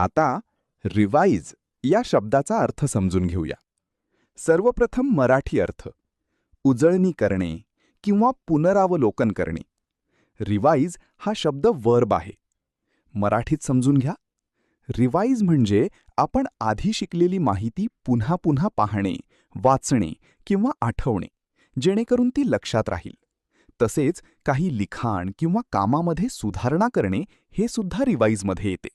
आता रिवाइज या शब्दाचा अर्थ समजून घेऊया. सर्वप्रथम मराठी अर्थ उजळणी करणे किंवा पुनरावलोकन करणे. रिवाइज हा शब्द वर्ब आहे. मराठीत समजून घ्या. रिवाइज म्हणजे आपण आधी शिकलेली माहिती पुन्हा पुन्हा पाहणे, वाचणे किंवा आठवणे, जेणेकरून ती लक्षात राहील. तसेच काही लिखाण किंवा कामामध्ये सुधारणा करणे हे सुद्धा रिवाइजमध्ये येते.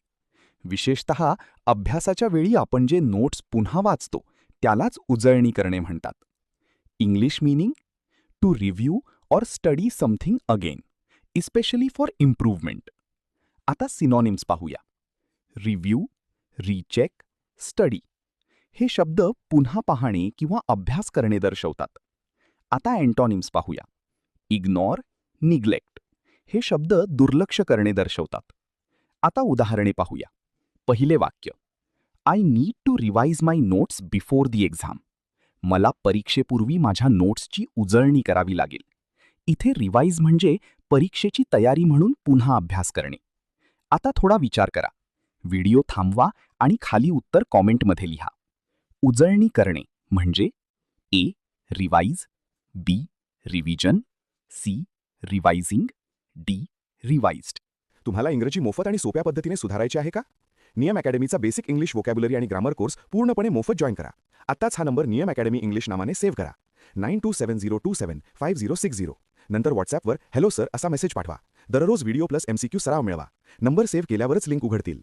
विशेषतः अभ्यासाच्या वेळी आपण जे नोट्स पुन्हा वाचतो त्यालाच उजळणी करणे म्हणतात. English meaning to review or study something again, especially for improvement. आता सिनॉनिम्स पाहूया. रिव्ह्यू, रीचेक, स्टडी हे शब्द पुन्हा पाहणे किंवा अभ्यास करणे दर्शवतात. आता अँटॉनिम्स पाहूया. इग्नॉर, निग्लेक्ट हे शब्द दुर्लक्ष करणे दर्शवतात. आता उदाहरणे पाहूया. पहिले वाक्य, I need to revise my notes before the exam. मला परीक्षेपूर्वी माझ्या नोट्सची उजळणी करावी लागेल. इथे रिवाइज म्हणजे परीक्षेची तयारी म्हणून पुन्हा अभ्यास करणे. आता थोडा विचार करा. व्हिडिओ थांबवा आणि खाली उत्तर कॉमेंटमध्ये लिहा. उजळणी करणे म्हणजे A. Revise, B. Revision, C. Revising, D. Revised. तुम्हाला इंग्रजी मोफत आणि सोप्या पद्धतीने सुधारायचे आहे का? नियम अकॅडमीचा बेसिक इंग्लिश व्होकॅब्युलरी आणि ग्रामर कोर्स पूर्णपणे मोफत जॉईन करा. आत्ताच हा नंबर नियम अकॅडमी इंग्लिश नावाने सेव्ह करा. 9270275060. नंतर व्हॉट्सॲपवर हॅलो सर असा मेसेज पाठवा. दररोज व्हिडिओ प्लस MCQ सराव मिळवा. नंबर सेव्ह केल्यावरच लिंक उघडतील.